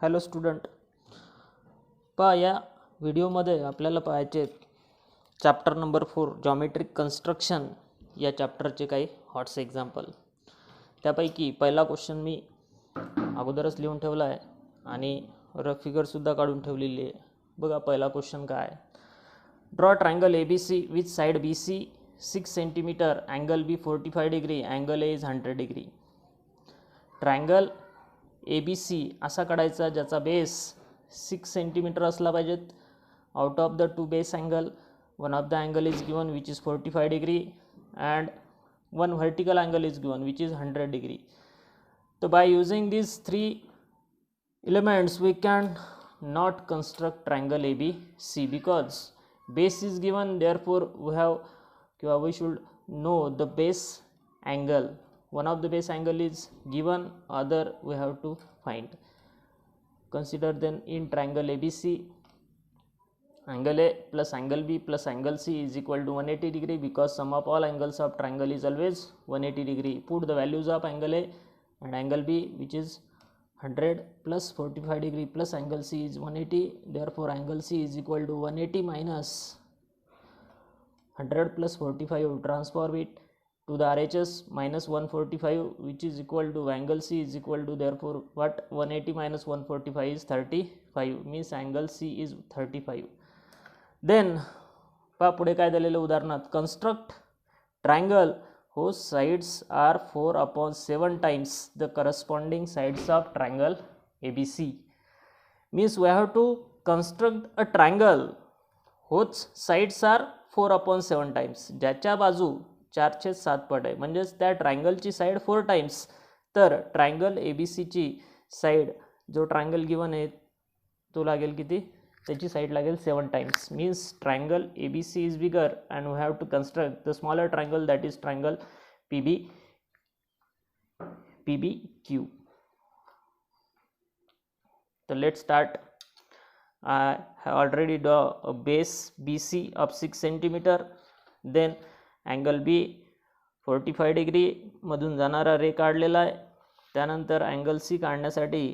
Hello student, पहा या व्हिडिओमध्ये आपल्याला पाहायचे चॅप्टर नंबर 4 जॉमेट्रिक कन्स्ट्रक्शन या चॅप्टरचे काही हॉट्स एक्झाम्पल. त्यापैकी पहिला क्वेश्चन मी अगोदरच लिहून ठेवला आहे आणि रफ फिगरसुद्धा काढून ठेवलेली आहे. बघा पहिला क्वेश्चन काय आहे. Draw triangle A B C with side B C 6 centimetre, angle B 45 degree, angle A is 100 degree. Triangle A B C असा काढायचा ज्याचा बेस 6 सेंटीमीटर असला पाहिजेत. Out of the two base angle, one of the angle is given which is 45 degree and one vertical angle is given which is 100 degree. So by using these three elements we can not construct triangle ABC because base is given, therefore we should know the base angle. One of the base angle is given, other we have to find. Consider then in triangle ABC, angle A plus angle B plus angle C is equal to 180 degree because sum of all angles of triangle is always 180 degree. Put the values of angle A and angle B, which is 100 plus 45 degree plus angle C is 180. Therefore angle C is equal to 180 minus 100 plus 45. Transform it to the RHS minus 145, which is equal to angle C is equal to, therefore what, 180 minus 145 is 35, means angle C is 35. Then पहा पुढे काय दिलेलं उदाहरणात, construct triangle whose sides are 4/7 times the corresponding sides of triangle ABC. Means we have to construct a triangle whose sides are 4/7 times, ज्याच्या बाजू 4/7 पट आहे, म्हणजेच त्या ट्रायंगलची साईड 4 टाइम्स. तर ट्रायंगल ABCची साईड, जो ट्रायंगल गिवन आहे तो लागेल किती, त्याची साईड लागेल 7 times. Means triangle ABC is bigger and we have to construct the smaller triangle, that is triangle PBQ. So let's start. I have already drawn a base BC of 6 centimeter, then angle B 45 degree मधून जाणारा रे काढलेला आहे. त्यानंतर angle C काढण्यासाठी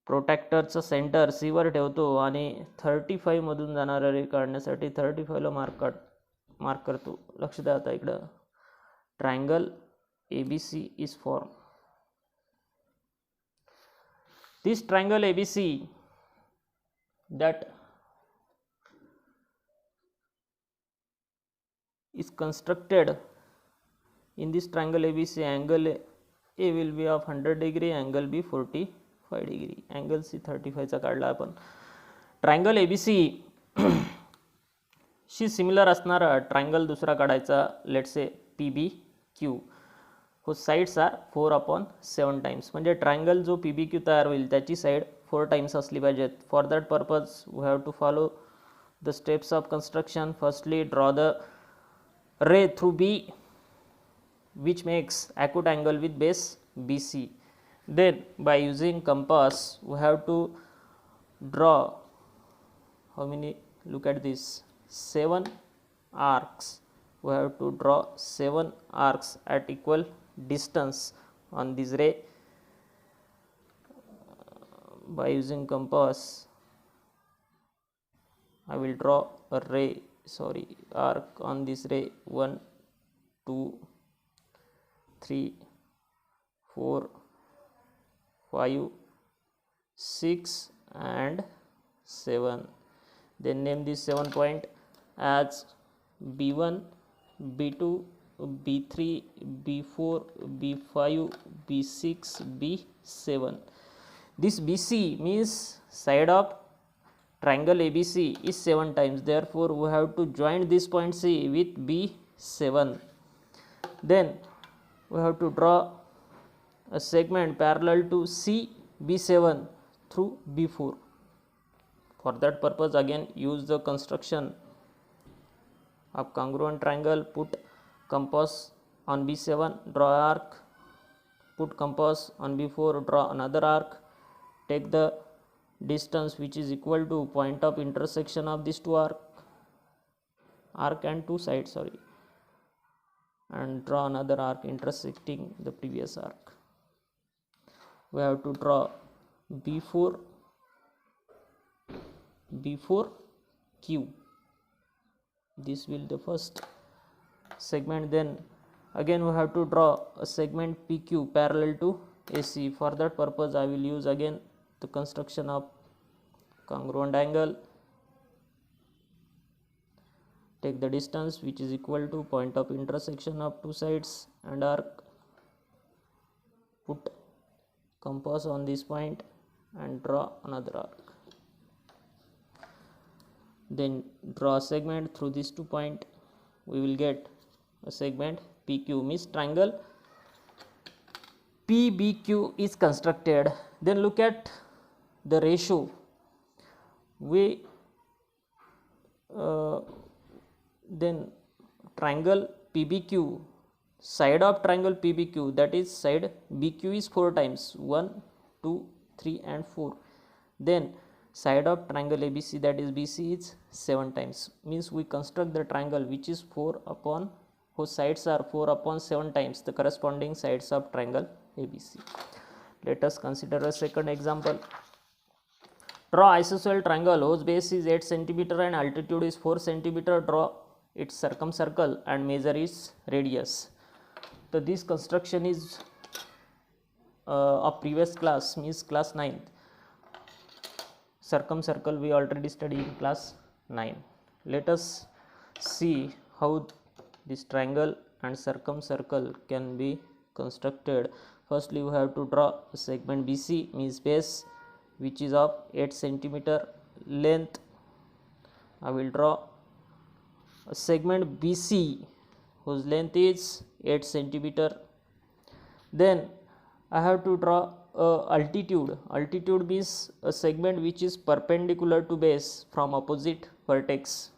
प्रोटॅक्टरचं centre C वर ठेवतो आणि 35 मधून जाणारा रे काढण्यासाठी 35 ला मार्क करतो. लक्ष द्या आता इकडं. Triangle ABC is formed. This triangle ABC that is constructed, in this triangle ABC, angle A will be of 100 degree, angle B 45 degree, angle C 35 चा काढला आपण. ट्रायंगल ABC शी सिमिलर असणारा ट्रायंगल दुसरा काढायचा, लेट्स से PBQ, हो sides are 4/7 times. म्हणजे triangle जो PBQ तयार होईल त्याची साईड 4 टाइम्स असली पाहिजेत. For that purpose we have to follow the steps of construction. Firstly draw the ray through B which makes acute angle with base BC. Then by using compass we have to draw how many, look at this, 7 arcs. We have to draw 7 arcs at equal distance on this ray. By using compass I will draw a arc on this ray. 1 2 3 4 5 6 and 7. Then name this 7 point as B1 B2 B3 B4 B5 B6 B7. This BC means side of triangle ABC is 7 times, therefore we have to join this point C with B7. Then we have to draw a segment parallel to C B7 through B4. For that purpose again use the construction of congruent triangle. Put compass on B7, draw arc. Put compass on B4, draw another arc. Take the distance which is equal to point of intersection of these two arc and two sides, and draw another arc intersecting the previous arc. We have to draw before Q. This will the first segment. Then again we have to draw a segment PQ parallel to AC. For that purpose I will use again the construction of congruent angle. Take the distance which is equal to point of intersection of two sides and arc. Put compass on this point and draw another arc. Then draw a segment through these 2 points. We will get a segment PQ, means triangle PBQ is constructed. Then look at the ratio. We then triangle PBQ, side of triangle PBQ, that is side BQ is 4 times, 1, 2, 3 and 4. Then side of triangle ABC, that is BC, is 7 times. Means we construct the triangle which is 4 upon, whose sides are 4 upon 7 times the corresponding sides of triangle ABC. Let us consider a second example. Draw isosceles triangle whose base is 8 cm and altitude is 4 cm. Draw its circumcircle and measure its radius. So this construction is of previous class, means class 9th. Circumcircle we already studied in class 9. Let us see how this triangle and circumcircle can be constructed. Firstly we have to draw a segment BC, means base, which is of 8 cm length. I will draw a segment BC whose length is 8 cm. Then I have to draw altitude. Altitude means a segment which is perpendicular to base from opposite vertex.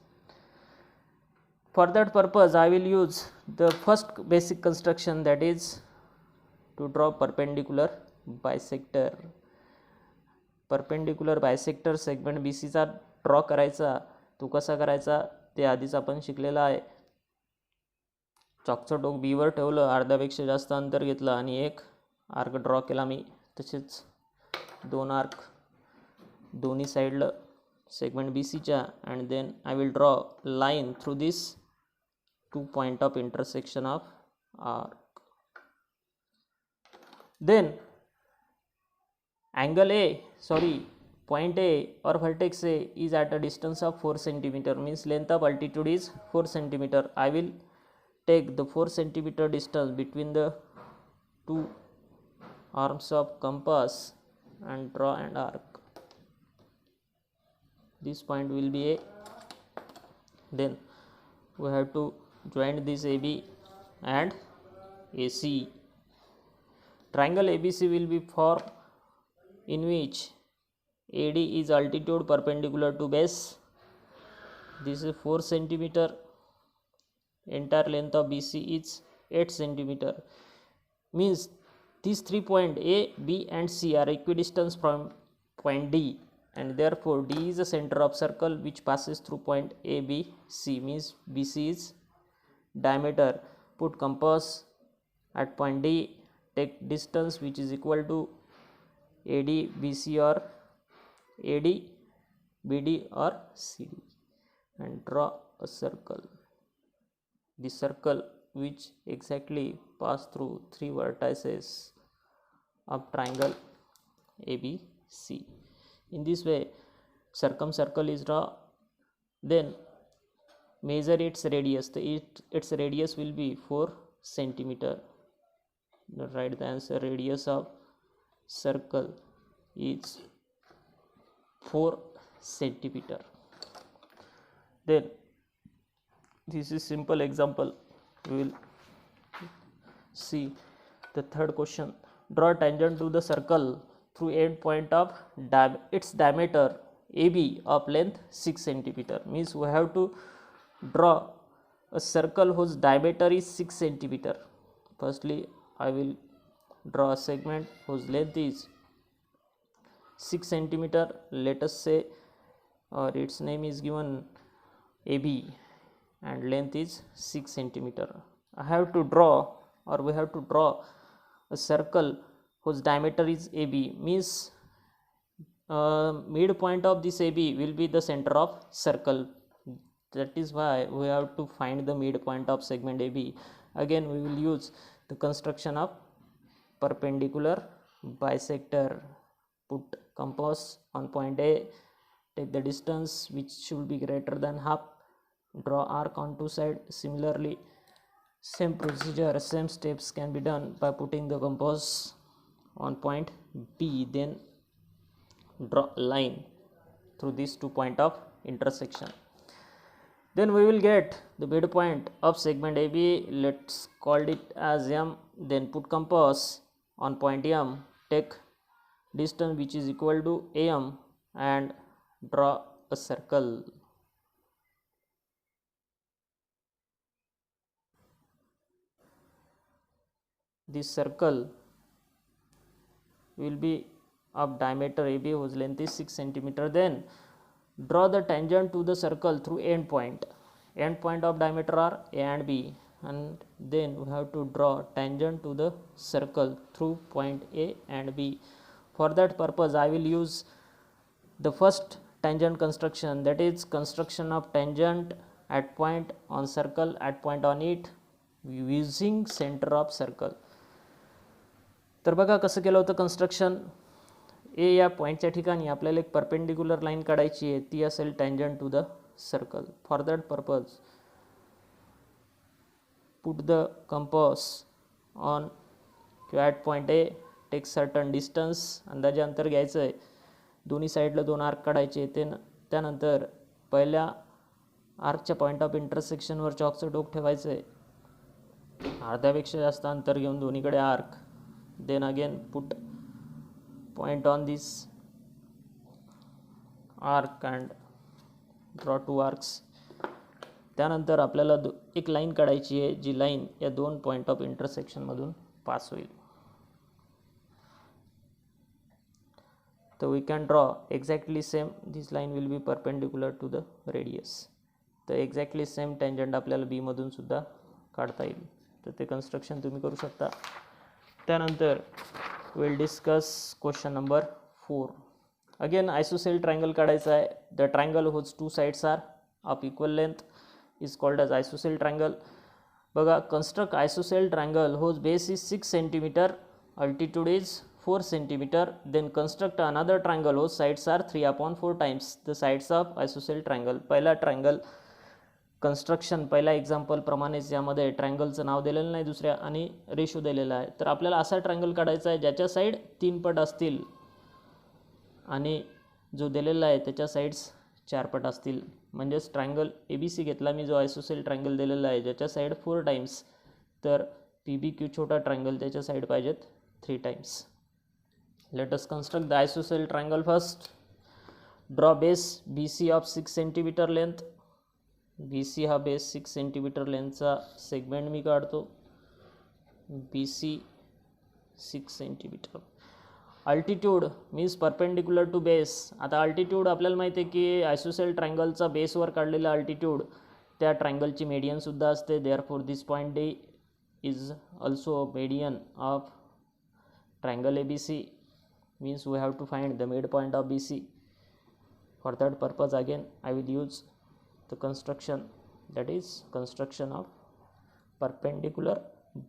For that purpose I will use the first basic construction, that is to draw perpendicular bisector. Perpendicular bisector segment BCचा draw करायचा. तो कसा करायचा ते आधीच आपण शिकलेला आहे. चॉकचं टोक B वर ठेवलं, अर्ध्यापेक्षा जास्त अंतर घेतलं आणि एक आर्क ड्रॉ केला मी. तसेच 2 आर्क दोन्ही साईडला सेगमेंट BCच्या. And then I will draw line through this 2 point of intersection of arc. Then angle point A or vertex A is at a distance of 4 cm, means length of altitude is 4 cm. I will take the 4 cm distance between the two arms of compass and draw an arc. This point will be A. Then we have to join this AB and AC. Triangle ABC will be formed in which AD is altitude perpendicular to base. This is 4 cm. Entire length of BC is 8 cm. Means these 3 points A, B and C are equidistant from point D, and therefore D is the center of circle which passes through point A, B, C. Means BC is diameter. Put compass at point D, take distance which is equal to AD, BC or AD, BD or CD, and draw a circle. The circle which exactly pass through 3 vertices of triangle ABC. In this way circumcircle is drawn. Then measure its radius. Its radius will be 4 cm. Write the answer. Radius of circle is 4 cm. Then this is simple example. We will see the third question. Draw tangent to the circle through end point of its diameter AB of length 6 cm. Means we have to draw a circle whose diameter is 6 cm. Firstly I will draw a segment whose length is 6 cm. Let us say, or its name is given AB, and length is 6 cm. I have to draw, or we have to draw a circle whose diameter is AB. Means midpoint of this AB will be the center of circle. That is why we have to find the midpoint of segment AB. Again we will use the construction of perpendicular bisector. Put compass on point A, take the distance which should be greater than half, draw arc on two sides. Similarly, same procedure, same steps can be done by putting the compass on point B, then draw a line through these 2 points of intersection. Then we will get the midpoint of segment AB. Let's call it as M. Then put compass on point M, take distance which is equal to AM and draw a circle. This circle will be of diameter AB whose length is 6 cm. Then draw the tangent to the circle through end point. End point of diameter are A and B, and then we have to draw tangent to the circle through point A and B. For that purpose I will use the first tangent construction, that is construction of tangent at point on circle, at point on it, using center of circle. तर बघा कसं केलं होतं construction. ए या पॉईंटच्या ठिकाणी आपल्याला एक perpendicular line काढायची आहे, ती असेल tangent to the circle. For that purpose put the compass on किंवा at point A, take certain distance, अंदाजे अंतर घ्यायचं आहे, दोन्ही साईडला 2 आर्क काढायचे. त्यानंतर पहिल्या आर्कच्या पॉईंट ऑफ इंटरसेक्शनवर चॉकचं टोक ठेवायचं आहे, अर्ध्यापेक्षा जास्त अंतर घेऊन दोन्हीकडे arc. Then again put point on this arc and draw 2 arcs. त्यानंतर आपल्याला एक लाईन काढायची आहे, जी लाईन या 2 पॉईंट ऑफ इंटरसेक्शन मधून पास होईल. तर we can draw exactly same, this line will be perpendicular to the radius. तर एक्झॅक्टली सेम टँजंट आपल्याला बी मधून सुद्धा काढता येईल. तर ते कन्स्ट्रक्शन तुम्ही करू शकता. त्यानंतर will discuss question number 4. Again isosceles triangle काढायचा आहे. The triangle whose 2 sides are of equal length is called as isosceles triangle. बघा, construct isosceles triangle whose base is 6 cm, altitude is 4 cm. Then construct another triangle whose sides are 3/4 times the sides of isosceles triangle. पहिला triangle construction पहिल्या example प्रमाणेच यामध्ये ट्रायंगलचं नाव दिलेलं नाही दुसऱ्या आणि ratio दिलेला आहे. तर आपल्याला असा ट्रायंगल काढायचा आहे ज्याच्या साईड 3 पट असतील आणि जो दिलेला आहे त्याच्या साईड्स 4 पट असतील. म्हणजेच ट्रायंगल ABC घेतला मी, जो आयसोसेल ट्रायंगल दिलेला आहे ज्याच्या साईड 4 टाइम्स, तर PBQ छोटा ट्रायंगल त्याच्या साईड पाहिजेत 3 times. Let us construct the isosceles triangle first. Draw base BC of 6 cm length. BC हा बेस 6 cm लेंथचा सेगमेंट मी काढतो. BC 6 cm. Altitude means perpendicular to base. आता अल्टिट्यूड आपल्याला माहिती आहे की आयसोसेल ट्रायंगलचा बेसवर काढलेला अल्टिट्यूड त्या ट्रायंगलची मेडियनसुद्धा असते. Therefore this point D is also median of triangle ABC. Means we have to find the mid point of BC. For that purpose again I will use the construction, that is construction of perpendicular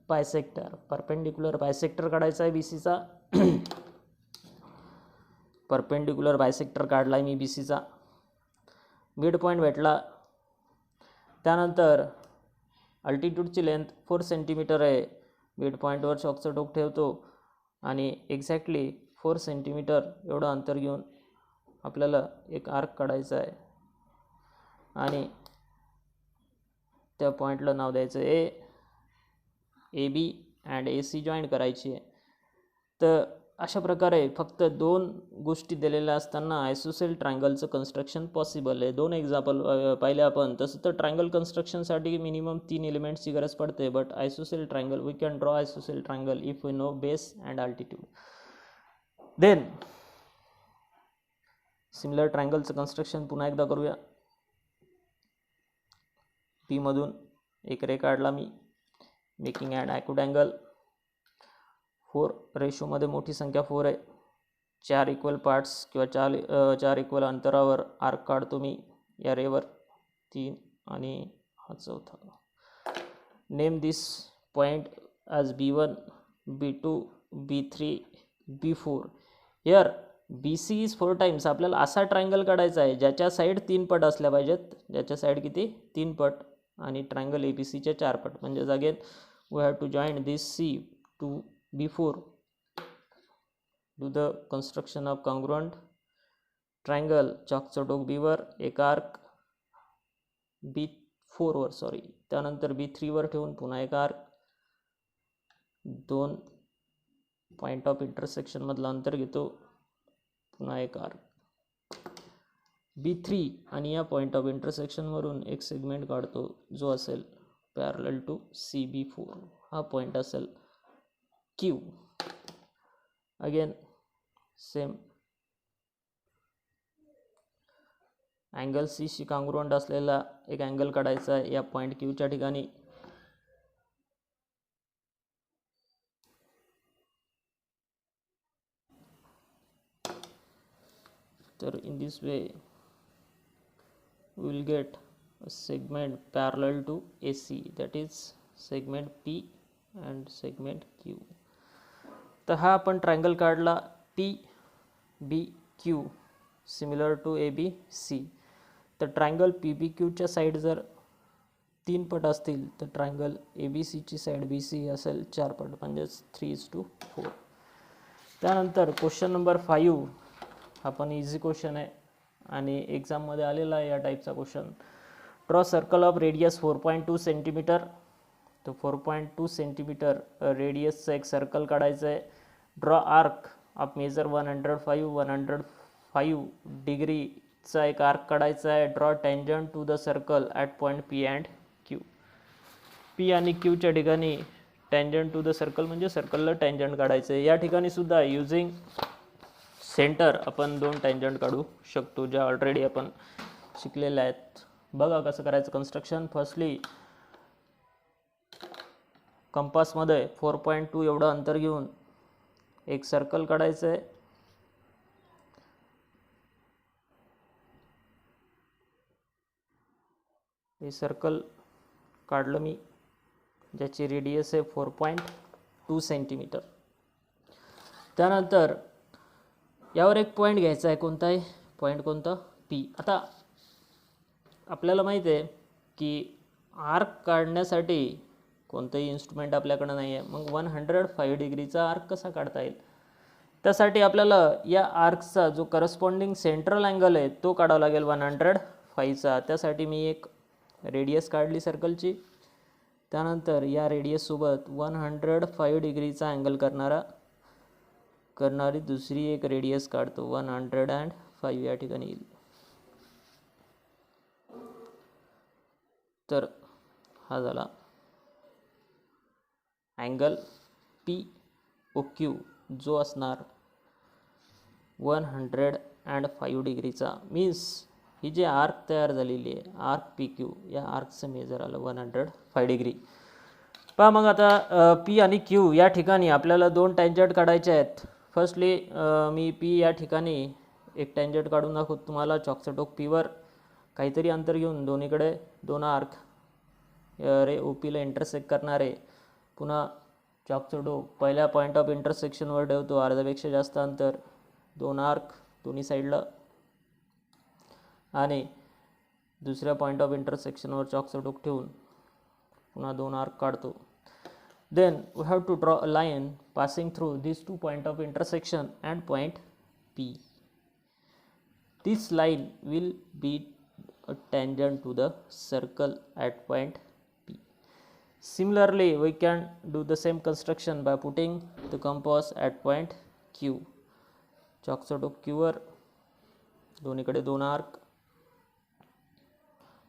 bisector. perpendicular bisector काढायचा आहे BC चा. perpendicular bisector काढला आहे मी BC चा. Mid point भेटला. त्यानंतर अल्टिट्यूडची length 4 cm आहे. Mid पॉईंटवर चॉकचं टोक ठेवतो आणि एक्झॅक्टली 4 cm एवढं अंतर घेऊन आपल्याला एक आर्क काढायचा आहे आणि त्या पॉईंटला नाव द्यायचं A. AB and AC joint करायची आहे. तर अशा प्रकारे फक्त 2 गोष्टी दिलेल्या असताना आयसोसेल ट्रायंगलचं कन्स्ट्रक्शन पॉसिबल आहे. 2 एक्झाम्पल पाहिले आपण. तसं तर ट्रायंगल कन्स्ट्रक्शनसाठी मिनिमम 3 एलिमेंट्सची गरज पडते, but isosceles triangle we can draw isosceles triangle if we know base and altitude. Then similar ट्रायंगलचं कन्स्ट्रक्शन पुन्हा एकदा करूया. P मधून एक रे काढला मी, मेकिंग ॲन ॲक्यूट अँगल. 4 रेशोमध्ये मोठी संख्या 4 आहे. चार इक्वल पार्ट्स किंवा चार इक्वल अंतरावर आर्क काढतो मी या रेवर, 3 आणि हा चौथा. Name this point as B1, B2, B3, B4. Here BC is 4 times. आपल्याला असा ट्रायंगल काढायचा आहे ज्याच्या साईड 3 पट असल्या पाहिजेत. ज्याच्या साईड किती? 3 पट. आणि ट्रायंगल ABCच्या 4 पट. म्हणजे again we have to join this C to B4. Do the construction of congruent triangle. चौक बीवर एक आर्क B4 वर, सॉरी, त्यानंतर B3 वर ठेवून पुन्हा एक आर्क, 2 पॉईंट ऑफ इंटरसेक्शन मधलं अंतर घेतो, पुन्हा एक आर्क B3 आणि या पॉईंट ऑफ इंटरसेक्शन वरून एक सेगमेंट काढतो जो असेल पॅरलल टू CB4. हा पॉईंट असेल Q. Again same angle C she congruent असलेला एक अँगल काढायचा आहे या पॉईंट Qच्या ठिकाणी. तर in this way we will get a segment parallel to AC, that is segment P and segment Q. तर हा आपण ट्रायंगल काढला PBQ सिमिलर टू ABC. तर ट्रायंगल PBQच्या साईड जर 3 पट असतील तर ट्रायंगल ABCची साईड BC असेल 4 पट, म्हणजेच 3:4. त्यानंतर क्वेश्चन नंबर 5 हा पण इझी क्वेश्चन आहे आणि एक्झाममध्ये आलेला आहे या टाईपचा question. Draw circle of radius 4.2 centimetre. तर 4.2 सेंटीमीटर रेडियसचं एक सर्कल काढायचं आहे. ड्रॉ आर्क ऑफ मेजर 105 डिग्रीचा एक आर्क काढायचा आहे. Draw tangent to the circle at point P and Q. P आणि Qच्या ठिकाणी टेंजंट टू द सर्कल म्हणजे सर्कलला टेंजंट काढायचं आहे. या ठिकाणी सुद्धा युजिंग सेंटर आपण 2 टेंजंट काढू शकतो ज्या ऑलरेडी आपण शिकलेल्या आहेत. बघा कसं करायचं कन्स्ट्रक्शन. फर्स्टली कंपासमध्ये 4.2 एवढं अंतर घेऊन एक सर्कल काढायचं आहे. हे सर्कल काढलं मी ज्याची रेडियस आहे 4.2 सेंटीमीटर. त्यानंतर यावर एक पॉईंट घ्यायचा आहे. कोणता आहे पॉईंट? कोणता? P. आता आपल्याला माहिती आहे की आर्क काढण्यासाठी कोणतंही इन्स्ट्रुमेंट आपल्याकडं नाही आहे. मग 105 डिग्रीचा आर्क कसा काढता येईल? त्यासाठी आपल्याला या आर्कचा जो करस्पॉन्डिंग सेंट्रल अँगल आहे तो काढावा लागेल 105चा. त्यासाठी मी एक रेडियस काढली सर्कलची. त्यानंतर या रेडियससोबत 105 डिग्रीचा अँगल करणारी दुसरी एक रेडियस काढतो 105 या ठिकाणी येईल. तर हा झाला अँगल POQ जो असणार 105 डिग्रीचा. मीन्स ही जी आर्क तयार झालेली आहे आर्क PQ, या आर्कचं मेजर आलं 105 डिग्री. पहा मग आता P आणि Q या ठिकाणी आपल्याला 2 टँजंट काढायचे आहेत. फर्स्टली मी P या ठिकाणी एक टँजंट काढून दाखवतो तुम्हाला. चॉकचं Pवर काहीतरी अंतर घेऊन दोन्हीकडे 2 आर्क रे OPला इंटरसेक्ट करणारे. पुन्हा चॉकचं पहिल्या पॉईंट ऑफ इंटरसेक्शनवर ठेवतो अर्ध्यापेक्षा जास्त अंतर, 2 आर्क दोन्ही साईडला, आणि दुसऱ्या पॉईंट ऑफ इंटरसेक्शनवर चॉकचं ठेवून पुन्हा 2 आर्क काढतो. Then we have to draw a line passing through these 2 points of intersection and point P. This line will be a tangent to the circle at point P. Similarly, we can do the same construction by putting the compass at point Q. चॉकचं Q वर दोन्हीकडे 2 arc,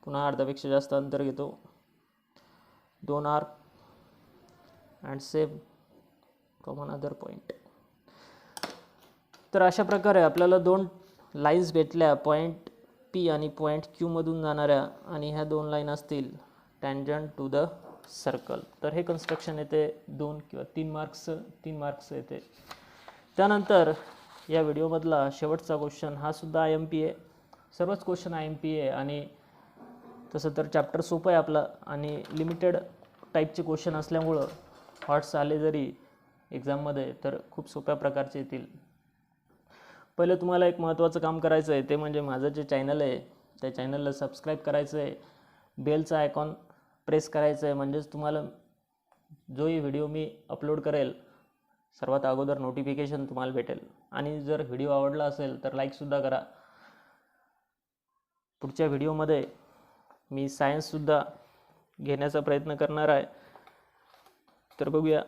पुन्हा अर्ध्यापेक्षा जास्त अंतर घेतो, 2 arc and same from another point. तर अशा प्रकारे आपल्याला 2 लाईन्स भेटल्या पॉईंट P आणि पॉईंट Q मधून जाणाऱ्या, आणि ह्या 2 लाईन असतील टँजंट टू द सर्कल. तर हे कन्स्ट्रक्शन येते 2 किंवा 3 मार्क्स येते. त्यानंतर या व्हिडिओमधला शेवटचा क्वेश्चन हा सुद्धा IMP आहे. सर्वच क्वेश्चन IMP आहे आणि तसं तर चॅप्टर सोपं आहे आपलं आणि लिमिटेड टाईपचे क्वेश्चन असल्यामुळं हॉट्स आले जरी एक्झाममध्ये तर खूप सोप्या प्रकारचे येतील. पहिले तुम्हाला एक महत्त्वाचं काम करायचं आहे, ते म्हणजे माझं जे चॅनल आहे त्या चॅनलला सबस्क्राईब करायचं आहे, बेलचा आयकॉन प्रेस करायचं आहे, म्हणजेच तुम्हाला जोही व्हिडिओ मी अपलोड करेल सर्वात अगोदर नोटिफिकेशन तुम्हाला भेटेल. आणि जर व्हिडिओ आवडला असेल तर लाईकसुद्धा करा. पुढच्या व्हिडिओमध्ये मी सायन्ससुद्धा घेण्याचा प्रयत्न करणार आहे. तर बघूया.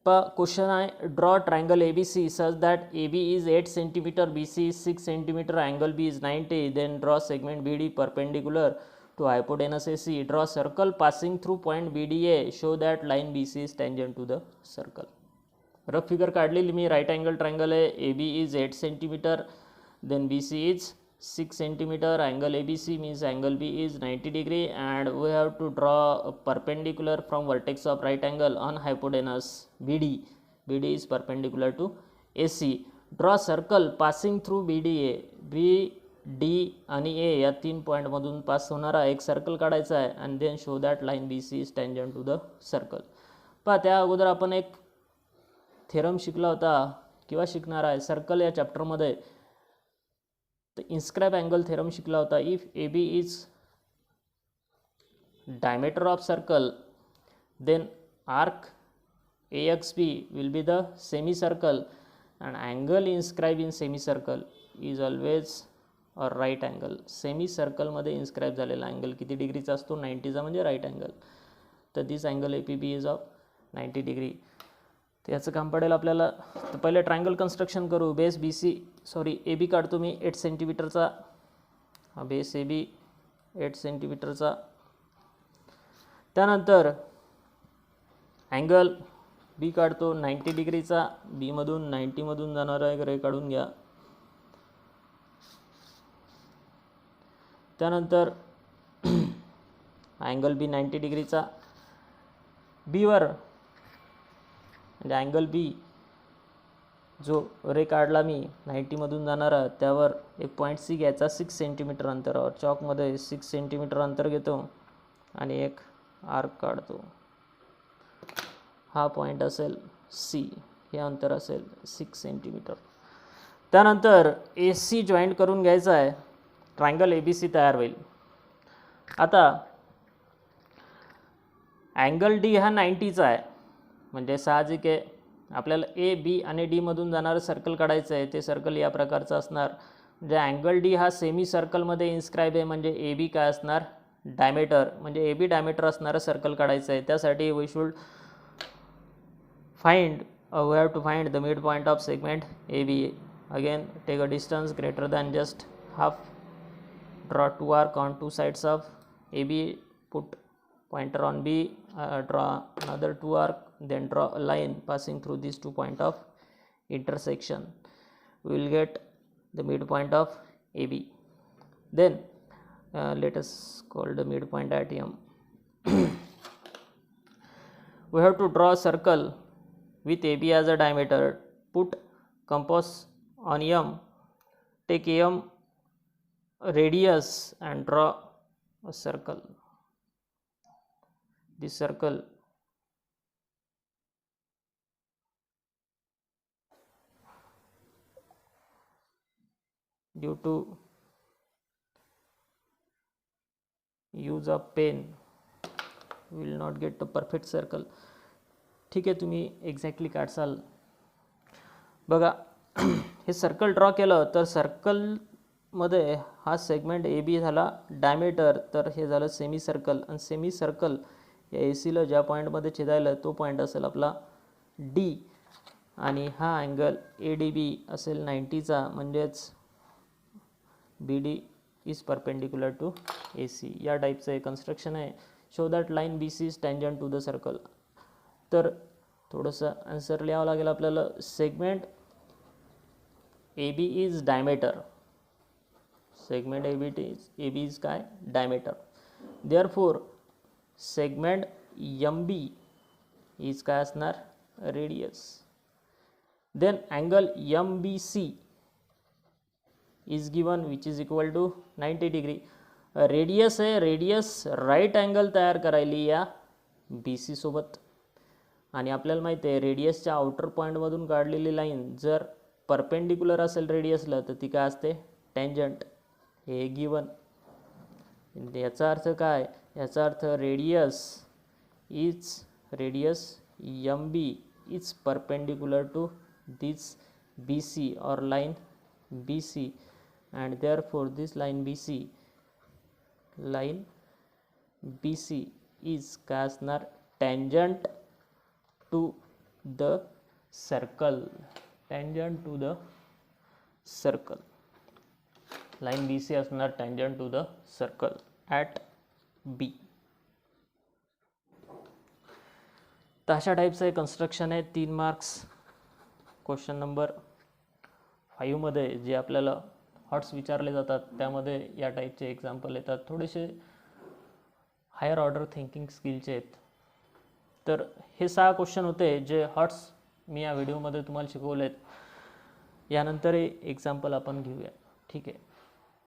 क्वेश्चन आहे, draw triangle ABC such that AB is 8 centimetre, BC is 6 centimetre, angle B is 90. Then draw segment BD perpendicular to hypotenuse AC. Draw circle passing through point BDA. Show that line BC is tangent to the circle. Rough figure काढलेली मी. Right angle triangle आहे. AB is 8 centimetre, then BC is 6 centimetre, angle ABC means angle B is 90 degree and we have to draw a perpendicular from vertex of right angle on hypotenuse BD. BD is perpendicular to AC. Draw circle passing through BDA. BD आणि A या 3 पॉईंटमधून पास होणारा एक circle काढायचा आहे आणि then show that line BC is tangent to the circle. त्या अगोदर आपण एक थेरम शिकला होता किंवा शिकणार आहे सर्कल या चॅप्टरमध्ये. तर इन्स्क्राइब अँगल थेरम शिकला होता. If AB is diameter of circle then arc AXB will be the semicircle and angle inscribe in semicircle is always or right angle. सेमी सर्कलमध्ये इन्स्क्राईब झालेला अँगल किती डिग्रीचा असतो? 90चा, म्हणजे राईट अँगल. तर this angle APB is of 90 degree. तर याचं काम पडेल आपल्याला. तर पहिले ट्रायंगल कन्स्ट्रक्शन करू. बेस AB काढतो मी 8 सेंटीमीटरचा. हा बेस AB 8 सेंटीमीटरचा. त्यानंतर अँगल B काढतो 90 डिग्रीचा. बीमधून 90मधून जाणारा एक रे काढून घ्या. त्यानंतर अँगल B 90 डिग्रीचा. बीवर म्हणजे अँगल B जो रे काढला मी 90मधून जाणारा त्यावर एक पॉईंट C घ्यायचा 6 सेंटीमीटर अंतरावर. चॉकमध्ये 6 सेंटीमीटर अंतर घेतो आणि एक आर्क काढतो. हा पॉईंट असेल C, हे अंतर असेल 6 सेंटीमीटर. त्यानंतर AC जॉईंट करून घ्यायचा आहे. ट्रायंगल ABC तयार होईल. आता अँगल D हा 90चा आहे, म्हणजे साहजिक आहे आपल्याला A, B आणि D मधून जाणारं सर्कल काढायचं आहे. ते सर्कल या प्रकारचं असणार. म्हणजे अँगल D हा सेमी सर्कलमध्ये इन्स्क्राईब आहे, म्हणजे AB काय असणार? डायमीटर. म्हणजे AB डायमीटर असणारं सर्कल काढायचं आहे. त्यासाठी we have to find the mid point of segment AB. Again take a distance greater than just half. Draw 2 arc on 2 sides of AB, put pointer on B, draw another 2 arc, then draw a line passing through these 2 points of intersection. We will get the midpoint of AB. Then let us call the midpoint at M. We have to draw a circle with AB as a diameter. Put compass on M, take M radius and draw a circle. This circle due to use of pen will not get the perfect circle. ठीक आहे, तुम्ही exactly काढसाल. बघा हे circle draw केलं तर सर्कलमध्ये हा segment AB झाला diameter, तर हे झालं सेमी सर्कल. आणि सेमी सर्कल या ACला ज्या पॉईंटमध्ये छेदायला तो पॉईंट असेल आपला D आणि हा अँगल ADB असेल 90चा, म्हणजेच BD is perpendicular to AC. या टाईपचं हे कन्स्ट्रक्शन आहे. Show that line BC is tangent to the circle. तर थोडंसं आन्सर लिहावं लागेल आपल्याला. Segment AB is diameter. Segment AB is काय? Diameter. Therefore segment MB is काय असणार? Radius. Then angle MBC is given which is equal to 90 degree. Radius आहे, radius right angle तयार करायली या बी सी सोबत. आणि आपल्याला माहिती आहे रेडियसच्या आउटर पॉईंटमधून काढलेली लाईन जर परपेंडिक्युलर असेल रेडियसला तर ती काय असते, टँजंट. हे गिवन. याचा अर्थ काय, याचा अर्थ radius M B is perpendicular to this B C or line B C, and therefore this line B C is काय असणार, tangent to the circle. Line B C असणार tangent to the circle at B. तर अशा टाईपचं हे construction आहे. 3 marks. Question number 5मध्ये जे आपल्याला हॉट्स विचारले जातात त्यामध्ये या टाईपचे एक्झाम्पल येतात. थोडेसे हायर ऑर्डर थिंकिंग स्किलचे आहेत. तर हे 6 क्वेश्चन होते जे हॉट्स मी या व्हिडिओमध्ये तुम्हाला शिकवले आहेत. यानंतर एक्झाम्पल आपण घेऊया. ठीक आहे.